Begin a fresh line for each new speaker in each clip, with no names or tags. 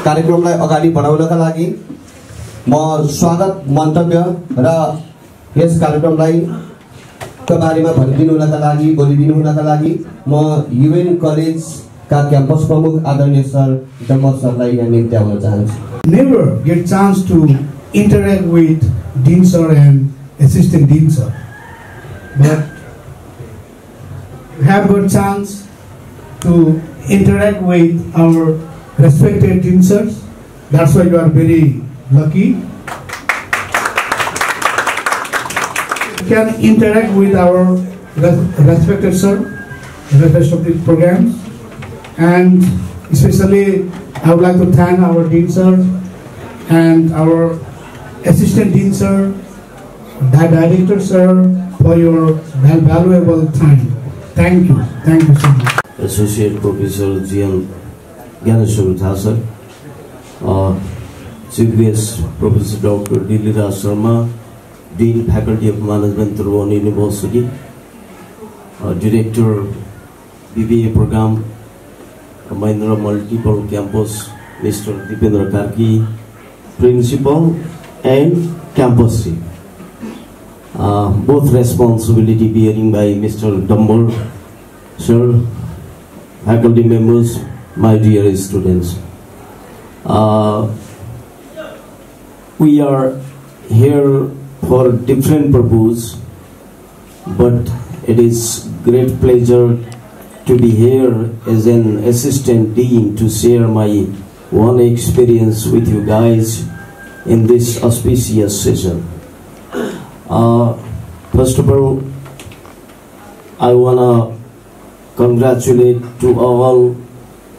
कार्यक्रमलाई अगाडि बढाउनका लागि म स्वागत मन्तव्य र यस कार्यक्रमलाई को बारेमा भनिदिनु हुनका लागि बोलिदिनु हुनका लागि म युएन कलेजका क्याम्पस प्रमुख आदरणीय सर डम्बर सरलाई यहाँ निम्त्याउन चाहन्छु।
Never get chance to interact with Dean sir and assistant Dean sir, but have got chance to interact with our respected Dean sirs. That's why you are very lucky. Can interact with our respected sir in the rest of the programs, and especially I would like to thank our Dean sir and our assistant Dean sir, director sir, for your valuable time. Thank you so much.
Associate Professor G.M. Gyaneshwar Jha sir, Chief Guest Professor Dr. Dilira Sharma, Dean Faculty of Management, Tribhuvan University, Director BBA Program, Mahindra Multiple Campus, Mr. Dipendra Karki, Principal and Campus Chief. Both responsibility bearing by Mr. Dumble, sir, faculty members, my dear students. We are here for different purpose, but it is great pleasure to be here as an assistant dean to share my one experience with you guys in this auspicious session. First of all, I wanna congratulate to all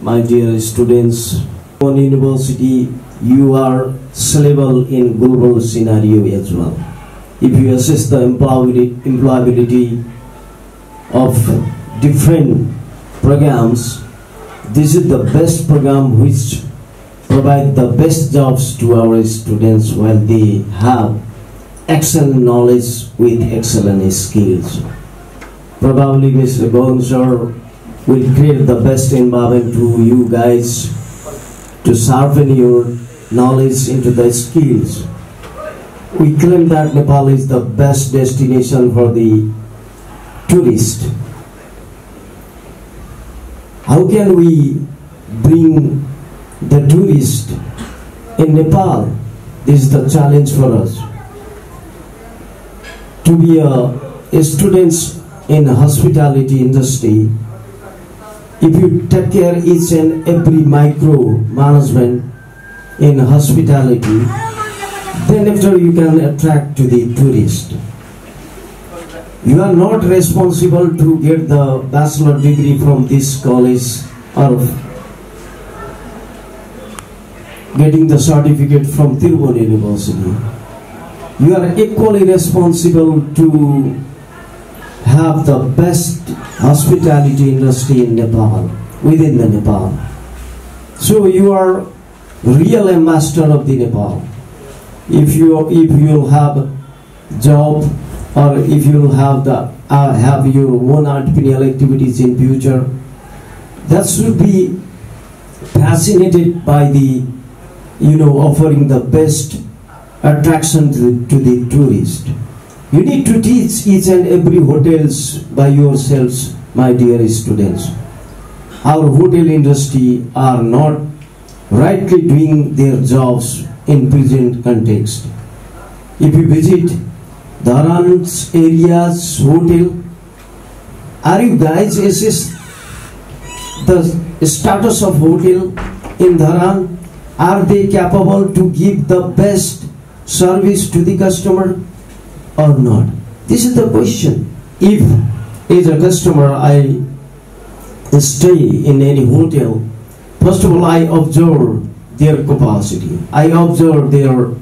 my dear students. On university, you are sellable in global scenario as well. If you assess the employability of different programs, this is the best program which provide the best jobs to our students while they have excellent knowledge with excellent skills. Probably Mr. Gohan sir will create the best environment to you guys to sharpen your knowledge into the skills. We claim that Nepal is the best destination for the tourist. How can we bring the tourist in Nepal? This is the challenge for us. To be a students in hospitality industry, if you take care each and every micro management in hospitality, then after you can attract to the tourist. You are not responsible to get the bachelor degree from this college or getting the certificate from Tribhuvan University. You are equally responsible to have the best hospitality industry in Nepal, within the Nepal. So you are real ambassador of the Nepal. If you have job, or if you have have your own entrepreneurial activities in future, that should be fascinated by the offering the best attraction to the tourist. You need to teach each and every hotels by yourselves, my dear students. Our hotel industry are not rightly doing their jobs in present context. If you visit Dharan's areas hotel, are you guys assess the status of hotel in Dharan? Are they capable to give the best service to the customer or not? This is the question. If as a customer I stay in any hotel, first of all I observe their capacity, I observe their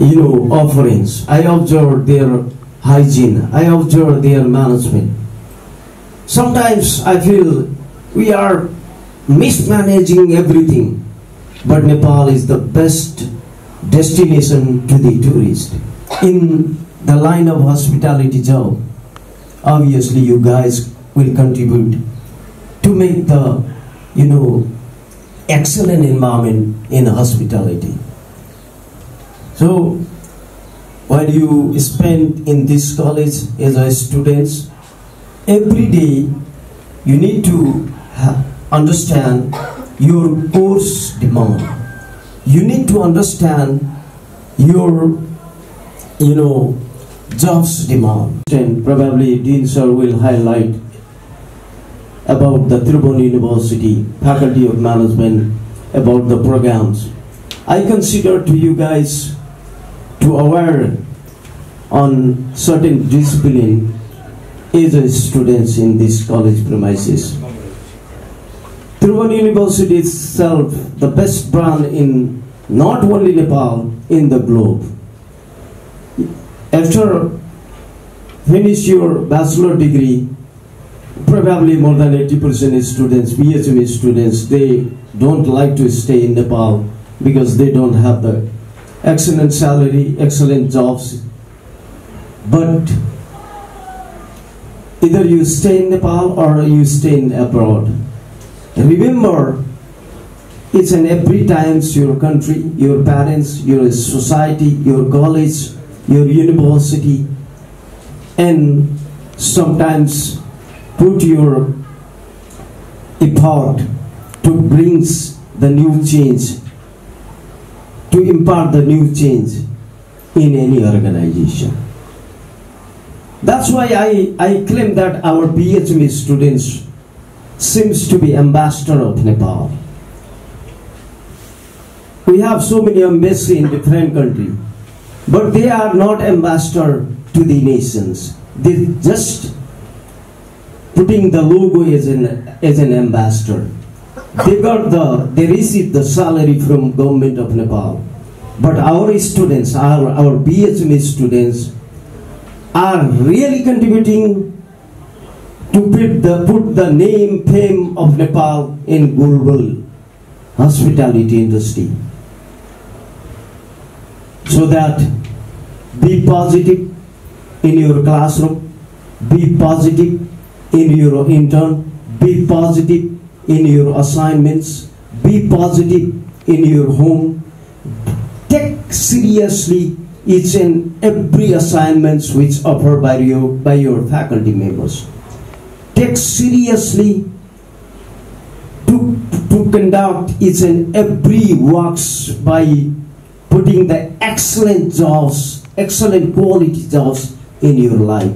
offerings, I observe their hygiene, I observe their management. Sometimes I feel we are mismanaging everything, but Nepal is the best destination to the tourist. In the line of hospitality job, obviously you guys will contribute to make the excellent environment in hospitality. So while you spend in this college as a student, every day you need to understand your course demand. You need to understand your, jobs demand. And probably Dean Sir will highlight about the Tribhuvan University Faculty of Management, about the programs. I consider to you guys to aware on certain discipline as a students in this college premises. Tribhuvan University itself the best brand in not only Nepal, in the globe. After finish your bachelor degree, probably more than 80% students, PhD students, they don't like to stay in Nepal because they don't have the excellent salary, excellent jobs. But either you stay in Nepal or you stay in abroad. Remember, it's an every times your country, your parents, your society, your college, your university, and sometimes put your effort to bring the new change, to impart the new change in any organization. That's why I claim that our PhD students seems to be ambassador of Nepal. We have so many embassies in different countries, but they are not ambassador to the nations. They just putting the logo as an ambassador. They receive the salary from government of Nepal. But our students, our PhD students, are really contributing to put the name, fame of Nepal in global hospitality industry. So that be positive in your classroom, be positive in your intern, be positive in your assignments, be positive in your home. Take seriously each and every assignments which offered by your faculty members. Take seriously to conduct each and every works by putting the excellent jobs, excellent quality jobs in your life.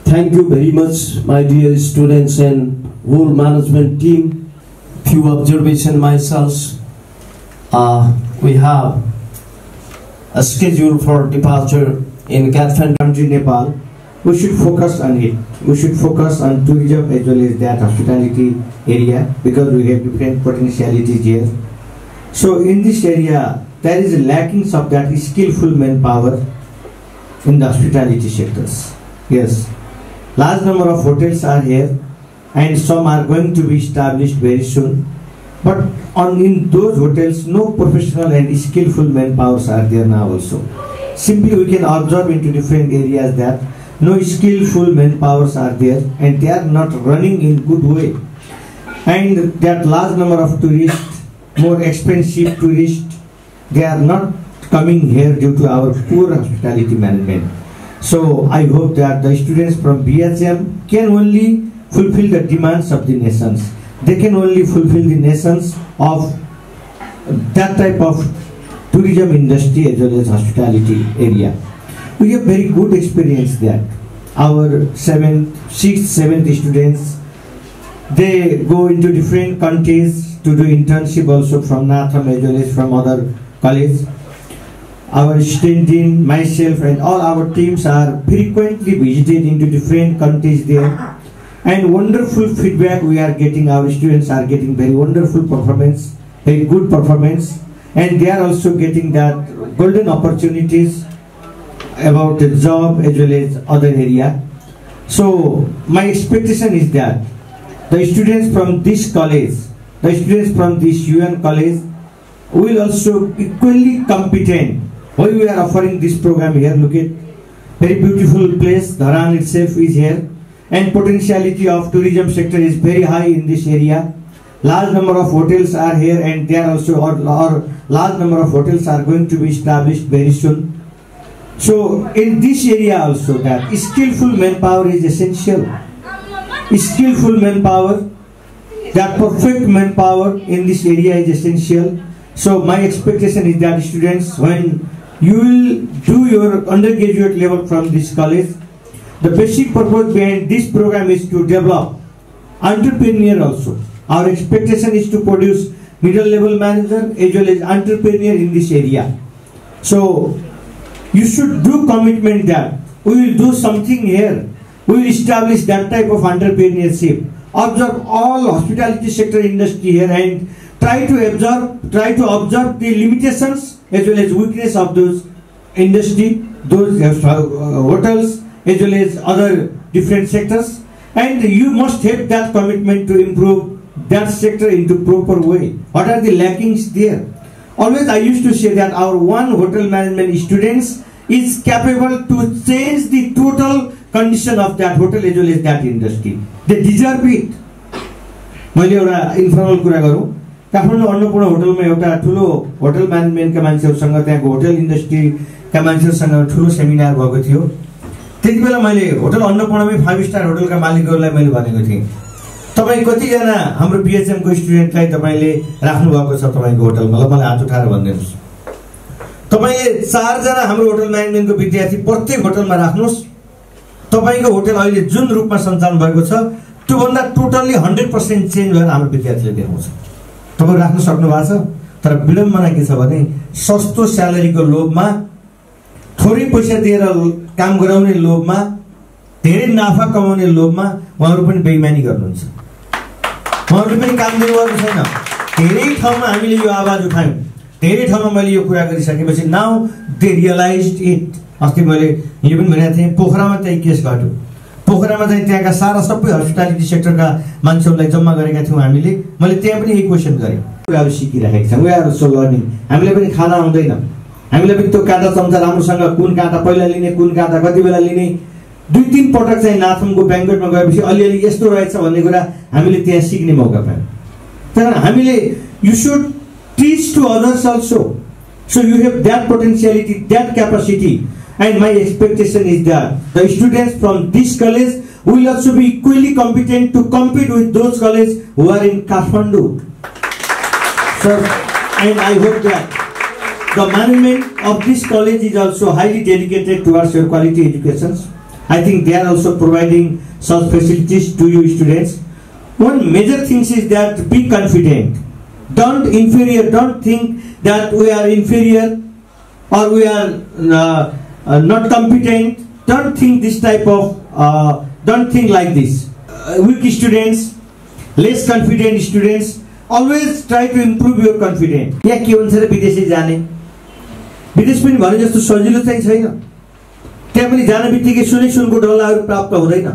Thank you very much, my dear students and whole management team. Few observations myself. We have a schedule for departure in Kathmandu country, Nepal. We should focus on it. We should focus on tourism as well as that hospitality area, because we have different potentialities here. So in this area, there is a lacking of that skillful manpower in the hospitality sectors. Yes, large number of hotels are here, and some are going to be established very soon. But in those hotels, no professional and skillful manpowers are there now also. Simply we can observe into different areas that no skillful manpowers are there, and they are not running in good way. And that large number of tourists, more expensive tourists, they are not coming here due to our poor hospitality management. So I hope that the students from BHM can only fulfill the demands of the nations. They can only fulfill the nations of that type of tourism industry as well as hospitality area. We have very good experience there. Our 6th, 7th students, they go into different countries to do internship also from NATHAM as well as from other colleges. Our student dean, myself and all our teams are frequently visited into different countries there. And wonderful feedback we are getting. Our students are getting very wonderful performance, very good performance, and they are also getting that golden opportunities about the job as well as other area. So my expectation is that the students from this college, the students from this UN college will also equally competent. Why we are offering this program here? Look at very beautiful place. Dharan itself is here. And potentiality of tourism sector is very high in this area.
large number of hotels are here, and there also or large number of hotels are going to be established very soon. So in this area also, that skillful manpower is essential. Skillful manpower, that perfect manpower in this area is essential. So my expectation is that students, when you will do your undergraduate level from this college, the basic purpose behind this program is to develop entrepreneur also. Our expectation is to produce middle level manager as well as entrepreneur in this area. So you should do commitment that we will do something here. We will establish that type of entrepreneurship. Observe all hospitality sector industry here and try to observe the limitations as well as weakness of those industry, those hotels as well as other different sectors, and you must have that commitment to improve that sector into proper way. What are the lackings there? Always I used to say that our one hotel management students is capable to change the total condition of that hotel as well as that industry. They deserve it. मैले एउटा informal कुरा गरौँ, काठमाडौँ अन्नपूर्ण होटलमा एउटा ठुलो hotel म्यानेजमेन्टका मान्छेहरूसँग त्यहाँको hotel इन्डस्ट्रीका मान्छेहरूसँग ठुलो सेमिनार भएको थियो। त्यति बेला मैले होटल अन्नपूर्णमै 5 स्टार होटलका मालिकहरूलाई मैले भनेको थिएँ, तपाईँ कतिजना हाम्रो बीएचएम को स्टुडेन्टलाई तपाईले राख्नु भएको छ तपाईको होटलमा? ल मलाई हात उठाएर भनिदिनुस्। तपाईले 4 जना हाम्रो होटल म्यानेजमेन्टको विद्यार्थी प्रत्येक होटलमा राख्नुस्। तपाईको होटल अहिले जुन रूपमा सञ्चालन भएको छ त्यो भन्दा टोटल्ली 100% चेन्ज भएर हाम्रो विद्यार्थीले देखाउँछ। तपाईले राख्न सक्नु भएको छ, तर विडम्बना के छ भने सस्तो स्यालेरीको लोभमा, थोरै पैसा दिएर काम गराउने लोभमा, धेरै नाफा कमाउने लोभमा उहाँहरु पनि बेइमानी गर्नुहुन्छ। उहाँहरुले पनि काम दिनुभएको छैन। धेरै ठाउँमा हामीले यो आवाज उठायौं, धेरै ठाउँमा मैले यो कुरा गरिसकेपछि नाउ दे रियलाइज्ड इट। अस्ति मैले यो पनि भनेको थिएँ, पोखरामा त्यही केस घट्यो। पोखरामा चाहिँ त्यहाँका सारा सबै हस्पिटालिटी सेक्टरका मान्छेहरूलाई जम्मा गरेका थियौं हामीले। मैले त्यहाँ पनि यही क्वेशन गरेँ, कुराहरु सिकिरहेका छौं, वी आर सो लर्निङ। हामीले पनि खाना आउँदैन, हामीले पनि त्यो काँटा चम्चा राम्रोसँग कुन काँटा पहिला लिने, कुन काँटा कति बेला लिने, 2-3 पटक चाहिँ नाथमको ब्याङ्कवेटमा गएपछि अलिअलि यस्तो रहेछ भन्ने कुरा हामीले त्यहाँ सिक्ने मौका पायौं। तर हामीले you should teach to others also, so you have that potentiality, that capacity, and my expectation is that the students from this college will also be equally competent to compete with those colleges who are in Kathmandu. So, and I hope that the management of this college is also highly dedicated towards your quality education. I think they are also providing such facilities to you students. One major thing is that be confident. Don't inferior. Don't think that we are inferior or we are not competent. Don't think this type of. Don't think like this. Weak students, less confident students. Always try to improve your confidence. यहाँ के हुन्छ र विदेशी जाने, विदेश पनि भने जस्तो सजिलो चाहिँ छैन। त्यहाँ पनि जान बित्तिकै सुनको डल्लाहरू प्राप्त हुँदैन।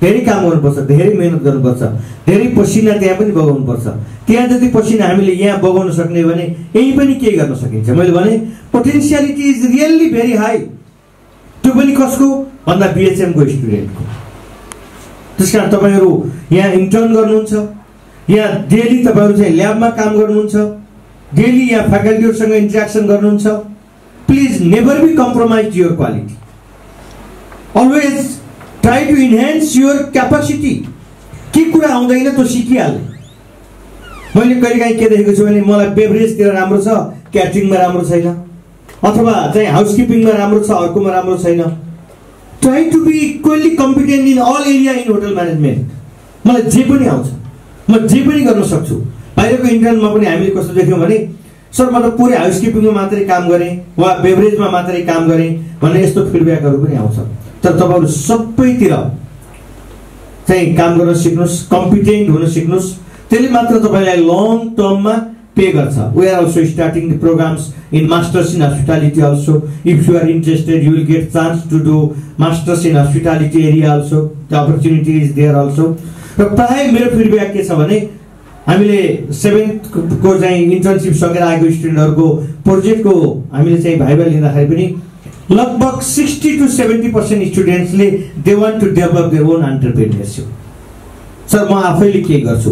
धेरै काम गर्नुपर्छ, धेरै मेहनत गर्नुपर्छ, धेरै पसिना त्यहाँ पनि बगाउनुपर्छ। त्यहाँ जति पसिना हामीले यहाँ बगाउन सक्ने भने यही पनि के गर्न सकिन्छ। मैले भने पोटेन्शियलिटी इज रियली भेरी हाई। त्यो पनि कसको भन्दा बीएचएम को स्टुडेन्टको। त्यसकारण तपाईहरु यहाँ इन्टर्न गर्नुहुन्छ, यहाँ डेली तपाईहरु चाहिँ ल्याबमा काम गर्नुहुन्छ, डेली यहाँ फ्याकल्टीहरुसँग इन्टरेक्सन गर्नुहुन्छ। Please never be compromise your quality. Always try to enhance your capacity. के कुरा आउँदैन त्यो सिकिहाल्ने। मैले कहिलेकाहीँ के देखेको छु भने मलाई बेभरेजतिर राम्रो छ, क्याटरिङमा राम्रो छैन, अथवा चाहिँ हाउसकिपिङमा राम्रो छ, अर्कोमा राम्रो छैन। Try to be equally competent in all area in hotel management. मलाई जे पनि आउँछ, म जे पनि गर्न सक्छु। बाहिरको इन्टर्नमा पनि हामीले कस्तो देख्यौं भने सर म त पुरै हाउसकिपिङमा मात्रै काम गरेँ वा बेभरेजमा मात्रै काम गरेँ भन्ने यस्तो फिडब्याकहरु पनि आउँछ। तर तपाईहरु सबैतिर चाहिँ काम गर्न सिक्नुस्, कम्पिटेन्ट हुन सिक्नुस्, त्यसले मात्र तपाईलाई लङ टर्ममा पे गर्छ। We are also starting the programs in masters in hospitality also. If you are interested, you will get chance to do masters in hospitality area also. The opportunity is there also. र प्राय मेरो feedback के छ भने हामीले 7th को चाहिँ internship सकेर आएको स्टुडेन्टहरुको प्रोजेक्टको हामीले चाहिँ भाइभा लिँदाखेरि पनि लगभग 60 to 70% स्टुडेन्ट्सले they want to develop their own entrepreneurship. Sir म आफैले के गर्छु,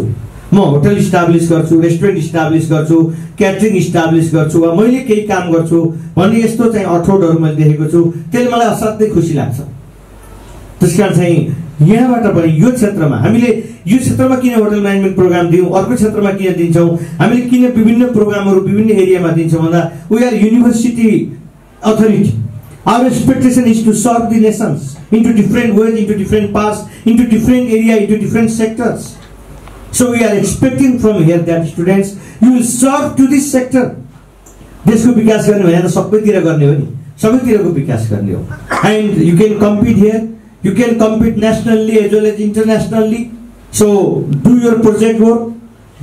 म होटल इस्टाब्लिस गर्छु, रेस्टुरेन्ट इस्टाब्लिस गर्छु, क्याटरिङ इस्टाब्लिस गर्छु वा मैले केही काम गर्छु भन्ने यस्तो चाहिँ अठोटहरू मैले देखेको छु। त्यसले मलाई असाध्यै खुसी लाग्छ। त्यसकारण चाहिँ यहाँबाट पनि यो क्षेत्रमा हामीले यो क्षेत्रमा किन होटल म्यानेजमेन्ट प्रोग्राम दियौँ, अर्को क्षेत्रमा किन दिन्छौँ, हामीले किन विभिन्न प्रोग्रामहरू विभिन्न एरियामा दिन्छौँ भन्दा we are university authority. Our expectation is to serve the nations into different ways, into different paths, into different area, into different sectors. So we are expecting from here that students, you will serve to this sector. देशको विकास गर्ने भने त सबैतिर गर्ने हो नि, सबैतिरको विकास गर्ने हो। And you can compete here, you can compete nationally as well as internationally. So do your project work,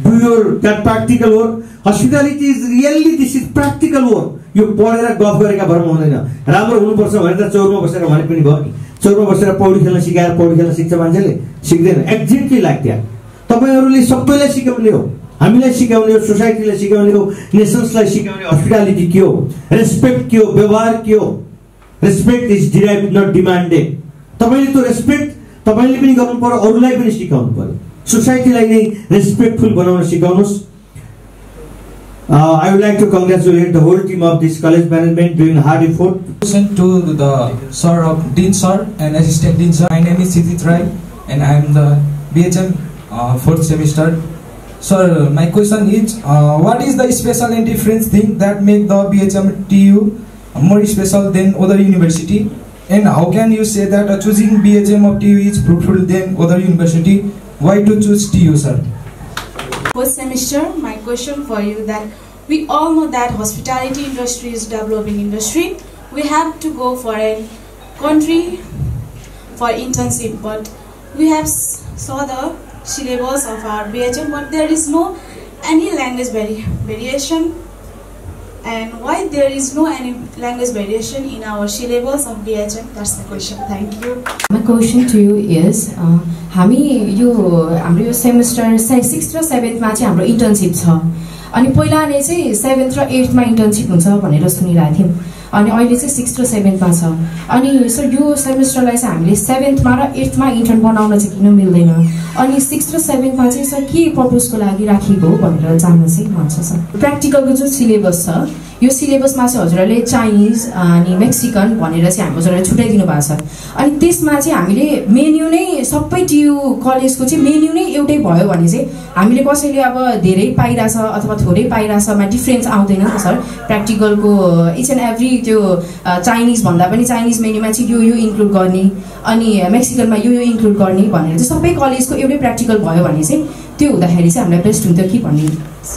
do your that practical work. Hospitality is really this is practical work. यो पढेर गफ गरेका भरमा हुँदैन। राम्रो हुनुपर्छ भने त चौरमा बसेर भने पनि भयो नि। चौरमा बसेर पौडी खेल्न सिकाएर पौडी खेल्न सिक्छ मान्छेले, सिक्दैन। Exactly like that. तपाईहरुले सबैलाई सिकाउने हो, हामीलाई सिकाउने हो, सोसाइटीलाई सिकाउने हो, नेशन्सलाई सिकाउने हस्पिटालिटी के हो, रेस्पेक्ट के हो, व्यवहार के हो। Respect is derived not demanded. तपाईले त्यो रेस्पेक्ट तपाईले पनि गर्नु पर्यो, अरूलाई पनि सिकाउनु पर्यो। सोसाइटीलाई नै रेस्पेक्टफुल बनाउन सिकाउनुस्। I would like to congratulate the whole team of this college management doing hard effort.
To the sir of Dean sir and Assistant Dean sir. My name is Sidit Rai and I am the BHM 4th semester. Sir, my question is, what is the special and different thing that make the BHM TU more special than other university? And how can you say that choosing BHM of TU is fruitful than other university? Why to choose TU, sir?
First semester, my question for you that we all know that hospitality industry is developing industry. We have to go for a country for internship, but we have saw the syllabus of our BHM, but there is no any language variation. And why there is no any language variation in our syllabus of BHM? That's the question. Thank you.
My question to you is, हामी हाम्रो semester 6th र 7th मा चाहिँ हाम्रो internship छ। अनि पहिला नै चाहिँ 7th र 8th मा इन्टर्नशिप हुन्छ भनेर सुनिरहेको थियौँ। अनि अहिले चाहिँ 6th र 7th मा छ। अनि सर यो सेमेस्टरलाई चाहिँ हामीले 7th मा र 8th मा इन्टर्न बनाउन चाहिँ किन मिल्दैन? अनि 6th र 7th मा चाहिँ सर के पर्पसको लागि राखिएको हो भनेर जान्न चाहिँ मन छ सर। प्र्याक्टिकलको जुन सिलेबस छ यो सिलेबसमा चाहिँ हजुरहरूले चाइनिज अनि मेक्सिकन भनेर चाहिँ हाम्रो हजुरहरूले छुट्याइदिनु भएको छ। अनि त्यसमा चाहिँ हामीले मेन्यु नै सबै टियु कलेजको चाहिँ मेन्यु नै एउटै भयो भने चाहिँ हामीले कसैले अब धेरै पाइरहेछ अथवा थोरै पाइरहेछमा डिफ्रेन्स आउँदैन नि त सर। प्र्याक्टिकलको इच एन्ड एभ्री त्यो चाइनिज भन्दा पनि चाइनिज मेन्युमा चाहिँ यो इन्क्लुड गर्ने अनि मेक्सिकनमा यो इन्क्लुड गर्ने भनेर चाहिँ सबै कलेजको एउटै प्र्याक्टिकल भयो भने चाहिँ त्यो हुँदाखेरि चाहिँ हामीलाई बेस्ट हुन्थ्यो कि भन्ने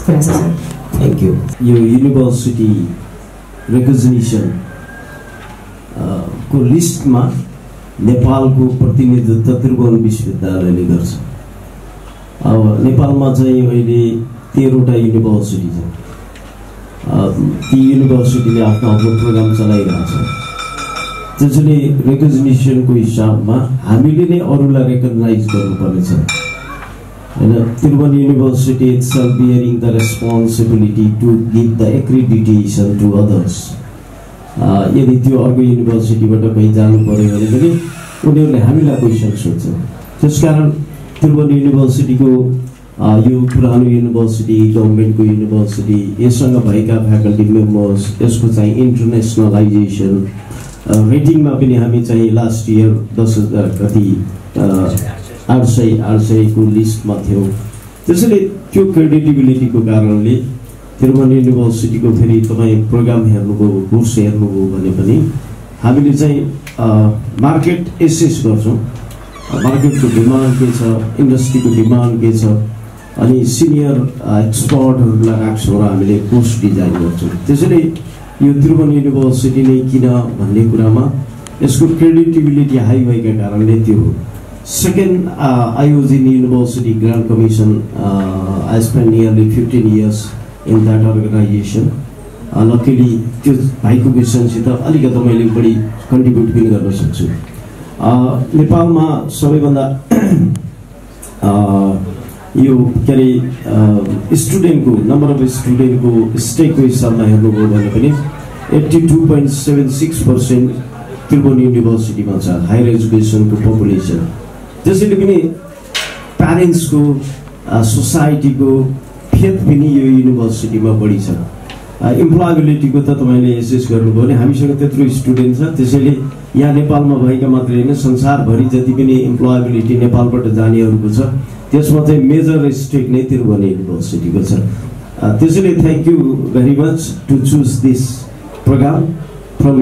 कुरा छ सर।
Thank you. यो युनिभर्सिटी रिकग्निसन को लिस्टमा नेपालको प्रतिनिधित्व त्रिभुवन विश्वविद्यालयले गर्छ। अब नेपालमा चाहिँ अहिले 13वटा युनिभर्सिटी छ। ती युनिभर्सिटीले आफ्नो प्रोग्राम चलाइरहेको छ। त्यसैले रिकग्निसनको हिसाबमा हामीले नै अरूलाई रेकग्नाइज गर्नुपर्नेछ। Tirubani University itself bearing the responsibility to give the accreditation to others. यदि त्यो अर्को युनिभर्सिटीबाट कहीँ जानु पर्यो भने पनि उनीहरूले हामीलाई क्वेसन सोध्छ। त्यसकारण त्रिभुवन युनिभर्सिटीको यो पुरानो युनिभर्सिटी गभर्मेन्टको युनिभर्सिटी यससँग भएका फ्याकल्टी मेम्बर्स यसको चाहिँ इन्टरनेसनलाइजेसन रेटिङमा पनि हामी चाहिँ लास्ट इयर 10,000 कति 800 को लिस्टमा थियो। त्यसैले त्यो क्रेडिबिलिटीको कारणले त्रिभुवन युनिभर्सिटीको फेरि तपाईँ प्रोग्राम हेर्नुभयो कोर्स हेर्नुभयो भने पनि हामीले चाहिँ मार्केट एसेस गर्छौँ। मार्केटको डिमान्ड के छ, इन्डस्ट्रीको डिमान्ड के छ, अनि सिनियर एक्सपर्टहरूलाई राख्छौँ र हामीले कोर्स डिजाइन गर्छौँ। त्यसैले यो त्रिभुवन युनिभर्सिटी नै किन भन्ने कुरामा यसको क्रेडिबिलिटी हाई भएका कारणले त्यो हो। Second, I was in University Grant Commission. I spent nearly 15 years in that organization. Luckily, त्यो भाइको क्वेसनसित अलिकति मैले बढी कन्ट्रिब्युट पनि गर्न सक्छु। नेपालमा सबैभन्दा यो के अरे स्टुडेन्टको नम्बर अफ स्टुडेन्टको स्टेकको हिसाबमा हेर्नुभयो भने पनि 82.76% त्रिभुवन युनिभर्सिटीमा छ हायर एजुकेसनको पपुलेसन। त्यसैले पनि प्यारेन्ट्सको सोसाइटीको फेथ पनि यो युनिभर्सिटीमा बढी छ। इम्प्लोएबिलिटीको त तपाईँले एसेस गर्नुभयो भने हामीसँग त्यत्रो स्टुडेन्ट छ, त्यसैले यहाँ नेपालमा भएका मात्रै होइन संसारभरि जति पनि इम्प्लोएबिलिटी नेपालबाट जानेहरूको छ त्यसमा चाहिँ मेजर स्टेक नै त्रिभुवन युनिभर्सिटीको छ। त्यसैले thank you very much to choose this program from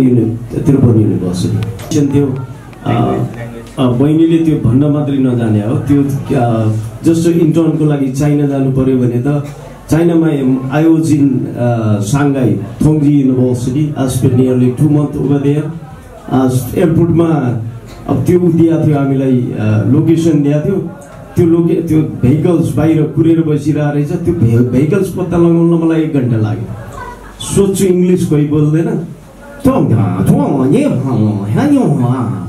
Tribhuvan university. त्यो बहिनीले त्यो भन्न मात्रै नजाने हो, त्यो जस्तो इन्टर्नको लागि चाइना जानु पर्यो भने त चाइनामा I was in Shanghai, Tongji University. I spent nearly 2 months over there. एयरपोर्टमा अब त्यो दिएको थियो हामीलाई लोकेसन दिएको थियो, त्यो भेहिकल्स बाहिर कुरेर बसिरहेको रहेछ, त्यो भेहिकल्स पत्ता लगाउन मलाई 1 घन्टा लाग्यो। सोध्छु इङ्ग्लिस कोही बोल्दैन,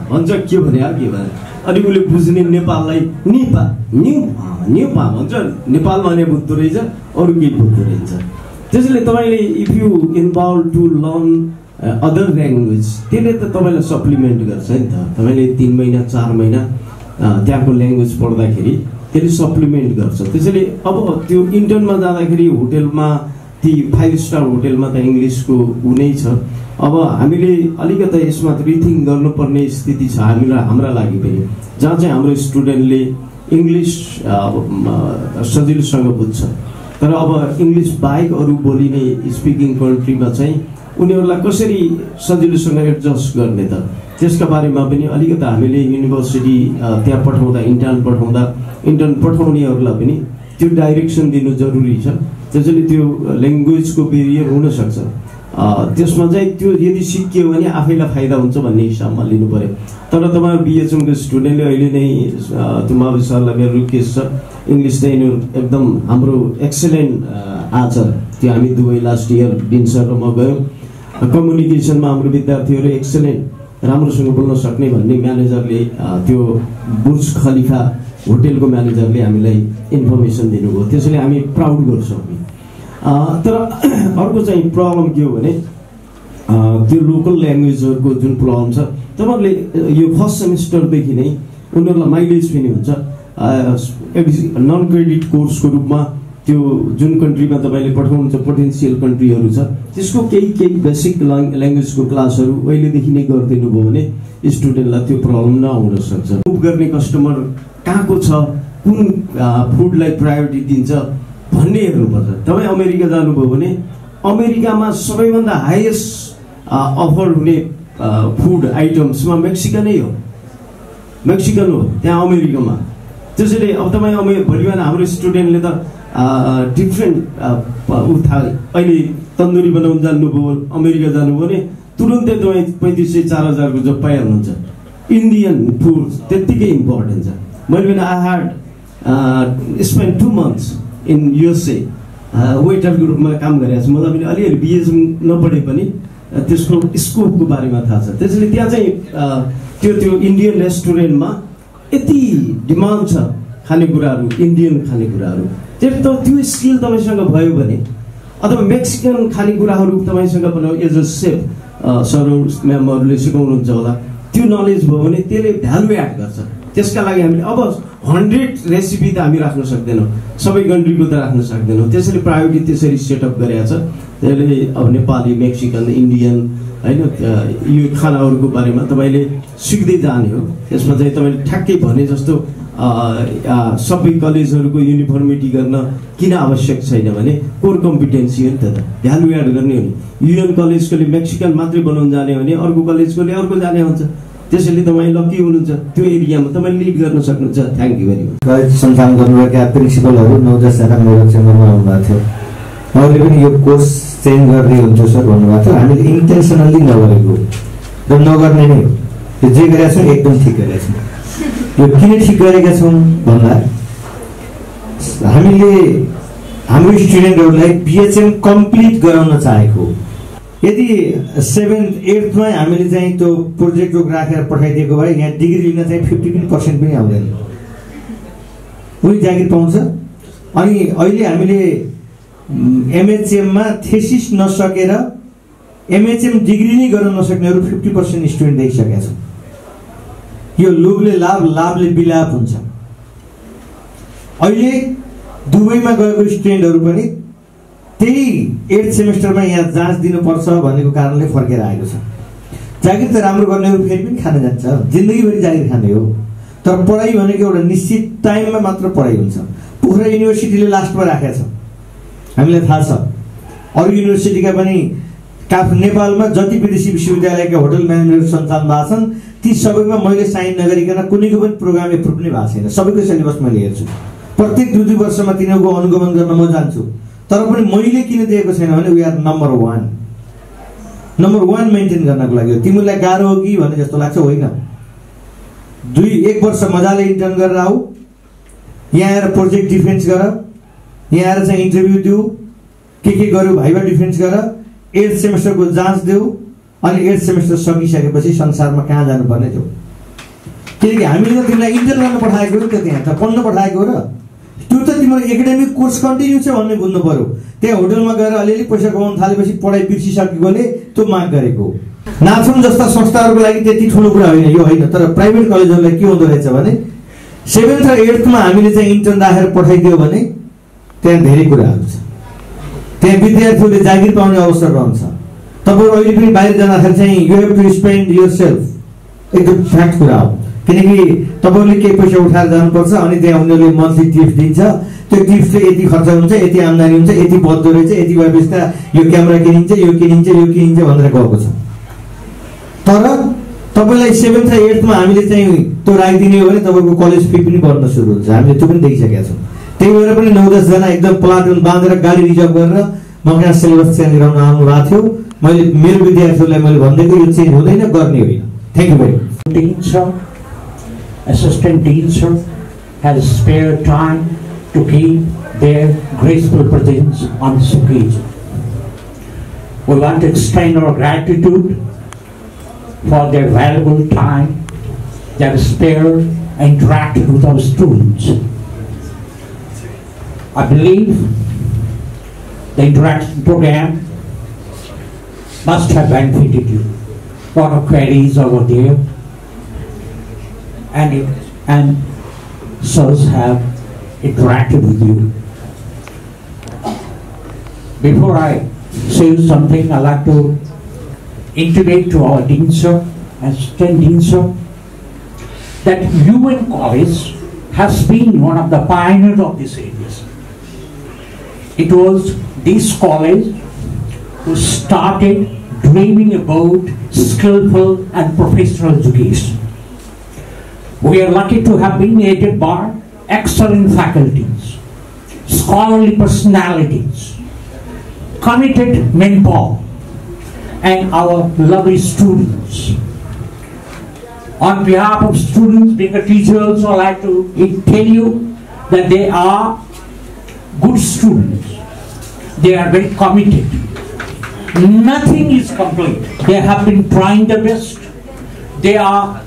भन्छ के भने के भने, अनि उसले बुझ्ने नेपाललाई निपा भन्छ, नेपाल भने बुझ्दो रहेछ, अरू केही बुझ्दो रहेछ। त्यसैले तपाईँले if you involve to learn other language त्यसले त तपाईँलाई सप्लिमेन्ट गर्छ नि त। तपाईँले 3 महिना 4 महिना त्यहाँको ल्याङ्ग्वेज पढ्दाखेरि त्यसले सप्लिमेन्ट गर्छ। त्यसैले अब त्यो इन्टर्नमा जाँदाखेरि होटेलमा ती 5 स्टार होटेलमा त इङ्ग्लिसको हुनै छ। अब हामीले अलिकति यसमा रिथिङ गर्नुपर्ने स्थिति छ हाम्रा लागि पनि, जहाँ चाहिँ हाम्रो स्टुडेन्टले इङ्ग्लिस सजिलोसँग बुझ्छ, तर अब इङ्ग्लिस बाहेक अरू बोलिने स्पिकिङ कन्ट्रीमा चाहिँ उनीहरूलाई कसरी सजिलोसँग एडजस्ट गर्ने त, त्यसका बारेमा पनि अलिकति हामीले युनिभर्सिटी त्यहाँ पठाउँदा इन्टर्न पठाउनेहरूलाई पनि त्यो डाइरेक्सन दिनु जरुरी छ। त्यसैले त्यो ल्याङ्ग्वेजको बेरियर हुनसक्छ, त्यसमा चाहिँ त्यो यदि सिकियो भने आफैलाई फाइदा हुन्छ भन्ने हिसाबमा लिनु पर्यो। तर तपाईँ बिएचएमको स्टुडेन्टले अहिले नै तुम्हाबे सरलाई मेरो रिक्वेस्ट छ, इङ्ग्लिस चाहिँ यिनीहरू एकदम हाम्रो एक्सलेन्ट आछ। त्यो हामी दुवै लास्ट इयर डिन सर र म गयौँ, कम्युनिकेसनमा हाम्रो विद्यार्थीहरू एक्सलेन्ट राम्रोसँग बोल्न सक्ने भन्ने म्यानेजरले, त्यो बुर्ज खलिफा होटेलको म्यानेजरले हामीलाई इन्फर्मेसन दिनुभयो। त्यसैले हामी प्राउड गर्छौँ। तर अर्को चाहिँ प्रब्लम के हो भने त्यो लोकल ल्याङ्ग्वेजहरूको जुन प्रब्लम छ, तपाईँहरूले यो फर्स्ट सेमिस्टरदेखि नै उनीहरूलाई माइलेज पनि हुन्छ नन क्रेडिट कोर्सको रूपमा। त्यो जुन कन्ट्रीमा तपाईँले पठाउनुहुन्छ पोटेन्सियल कन्ट्रीहरू छ, त्यसको केही बेसिक ल्याङ्ग्वेजको क्लासहरू पहिलेदेखि नै गरिदिनु भयो भने स्टुडेन्टलाई त्यो प्रब्लम नहुन सक्छ। मुभ गर्ने कस्टमर कहाँको छ, कुन फुडलाई प्रायोरिटी दिन्छ भन्ने हेर्नुपर्छ। तपाईँ अमेरिका जानुभयो भने अमेरिकामा सबैभन्दा हाइएस्ट अफर हुने फुड आइटम्समा मेक्सिकनै हो, मेक्सिकन हो त्यहाँ अमेरिकामा। त्यसैले अब तपाईँ भोलि बिहान हाम्रो स्टुडेन्टले त डिफ्रेन्ट अहिले तन्दुरी बनाउनु जान्नुभयो अमेरिका जानुभयो भने तुरुन्तै तपाईँ 3500-4000 को जब पाइहाल्नुहुन्छ। इन्डियन फुड त्यत्तिकै इम्पोर्टेन्ट छ। मैले पनि I had spend 2 months in USA वेटरको रूपमा काम गरेको छु। मलाई पनि अलिअलि बिएचएम नपढे पनि त्यसको स्कोपको बारेमा थाहा छ। त्यसैले त्यहाँ चाहिँ त्यो इन्डियन रेस्टुरेन्टमा यति डिमान्ड छ खानेकुराहरू, इन्डियन खानेकुराहरू। त्यो स्किल तपाईँसँग भयो भने, अथवा मेक्सिकन खानेकुराहरू तपाईँसँग पनि एज अ सेफ सरहरू म्यामहरूले सिकाउनुहुन्छ होला, त्यो नलेज भयो भने त्यसले भ्यालु एड गर्छ। त्यसका लागि हामीले अब 100 रेसिपी त हामी राख्न सक्दैनौँ, सबै कन्ट्रीको त राख्न सक्दैनौँ। त्यसैले प्रायोरिटी त्यसरी सेटअप गरेको छ। त्यसले अब नेपाली, मेक्सिकन, इन्डियन होइन यो खानाहरूको बारेमा तपाईँले सिक्दै जाने हो। त्यसमा चाहिँ तपाईँले ठ्याक्कै भने जस्तो सबै कलेजहरूको युनिफर्मिटी गर्न किन आवश्यक छैन भने कोर कम्पिटेन्सी हो नि त, भ्यालु एड गर्ने हो नि। युएन कलेजकोले मेक्सिकन मात्रै बनाउन जाने भने अर्को कलेजकोले अर्को जाने हुन्छ। त्यसैले तपाईँ लकी हुनुहुन्छ, त्यो एरियामा तपाईँ लिड गर्न सक्नुहुन्छ। Thank you very much.
सञ्चालन गर्नुभएका प्रिन्सिपलहरू 9-10 जना मेरो चेम्बरमा आउनुभएको थियो। उहाँले पनि यो कोर्स चेन्ज गर्दै हुन्छ सर भन्नुभएको थियो। हामीले इन्टेन्सनल्ली नगरेको र नगर्ने नै हो। यो जे गरेका छौँ एकदम ठिक गरेका छौँ। यो किन ठिक गरेका छौँ भन्दा हामीले हाम्रो स्टुडेन्टहरूलाई बिएचएम कम्प्लिट गराउन चाहेको। यदि 7th 8th मा हामीले चाहिँ त्यो प्रोजेक्ट राखेर पठाइदिएको भए यहाँ डिग्री लिन चाहिँ 50% पनि आउँदैन, उनी जागिर पाउँछ। अनि अहिले हामीले एमएचएममा थेसिस नसकेर एमएचएम डिग्री नै गर्न नसक्नेहरू 50% स्टुडेन्ट देखिसकेका छौँ। यो लोभले लाभले बिलाप हुन्छ। अहिले दुबईमा गएको स्टुडेन्टहरु पनि त्यही 8th सेमेस्टरमा यहाँ जाँच दिनुपर्छ भनेको कारणले फर्केर आएको छ। जागिर त राम्रो गर्नेहरु फेरि पनि खान जान्छ, जिन्दगीभरि जागिर खाने हो। तर पढाइ भनेको एउटा निश्चित टाइममा मात्र पढाइ हुन्छ। पोखरा युनिभर्सिटीले लास्टमा राखेको छ, हामीलाई थाहा छ। अरु युनिभर्सिटीका पनि नेपालमा जति विदेशी विश्वविद्यालयका होटल म्यानेजमेन्ट सञ्चालन भएको छन् ती सबैमा मैले साइन नगरिकन कुनैको पनि प्रोग्राम एप्रुभ नै भएको छैन। सबैको सिलेबस मैले हेर्छु, प्रत्येक 2-2 वर्षमा तिनीहरूको अनुगमन गर्न म जान्छु। तर पनि मैले किन दिएको छैन भने वी आर नम्बर 1 मेन्टेन गर्नको लागि हो। तिमीलाई गाह्रो हो कि भन्ने जस्तो लाग्छ, होइन। 1 वर्ष मजाले इन्टर्न गरेर आऊ, यहाँ आएर प्रोजेक्ट डिफेन्स गर, यहाँ आएर चाहिँ इन्टरभ्यु दिऊ, के गर्यो भाइभा डिफेन्स गर, 8th सेमेस्टरको जाँच देऊ, अनि 8th सेमेस्टर सकिसकेपछि संसारमा कहाँ जानुपर्ने थियो। किनकि हामीले त तिमीलाई इन्टर्न गर्न पठाएको हो, त्यहाँ त पढ्न पठाएको हो र त्यो त तिम्रो एकाडेमिक कोर्स कन्टिन्यू छ भन्ने बुझ्नु पर्यो। त्यहाँ होटलमा गएर अलिअलि पैसा कमाउन थालेपछि पढाइ बिर्सिसकेकोले त्यो माग गरेको हो। नाथुम जस्ता संस्थाहरूको लागि त्यति ठुलो कुरा होइन यो, होइन। तर प्राइभेट कलेजहरूलाई के हुँदो रहेछ भने 7th र 8th मा हामीले चाहिँ इन्टर्न राखेर पठाइदियो भने त्यहाँ धेरै कुराहरू छ। त्यहाँ विद्यार्थीहरूले जागिर पाउने अवसर रहन्छ। तपाईहरु अहिले पनि बाहिर जाँदाखेरि चाहिँ you have to spend yourself, एकदम फ्याक्ट कुरा हो। किनकि तपाईहरुले केही पैसा उठाएर जानुपर्छ, अनि त्यहाँ उनीहरूले मन्थली टिप्स दिन्छ। त्यो टिप्सले यति खर्च हुन्छ, यति आम्दानी हुन्छ, यति बढ्दो रहेछ, यति व्यवस्था, यो क्यामेरा किनिन्छ, यो किनिन्छ, यो किनिन्छ भनेर गएको छ। तर तपाईलाई 7th र 8th मा हामीले चाहिँ त्यो राखिदिने हो भने तपाईको कलेज फी पनि बढ्न सुरु हुन्छ। हामीले त्यो पनि देखिसकेका छौँ। त्यही भएर पनि 9-10 जना एकदम प्लाटुन बाँधेर गाडी रिजर्भ गरेर म कहाँ सिलेबस चेन्ज गराउन आउनु भएको थियो। मैले मेरो विद्यार्थीहरूलाई मैले भन्दिएको यो चेन्ज हुँदैन, गर्ने होइन। Thank you very much.
Dean sir, Assistant Dean sir has spared time to keep their graceful presence on this occasion. We want to extend our gratitude for their valuable time that is spared and interacted with our students. I believe the interaction program must have benefited you. A lot of queries over there, and sirs have interacted with you. Before I say something, I'd like to intimate to our Dean sir, Assistant Dean sir, that UN College has been one of the pioneers of this area. It was this college who started dreaming about skillful and professional education. We are lucky to have been aided by excellent faculties, scholarly personalities, committed manpower, and our lovely students. On behalf of students, being a teacher, also I like to tell you that they are good students. They are very committed. Nothing is complete. They have been trying their best. They are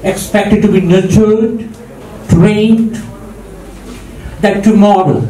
expected to be nurtured, trained, that tomorrow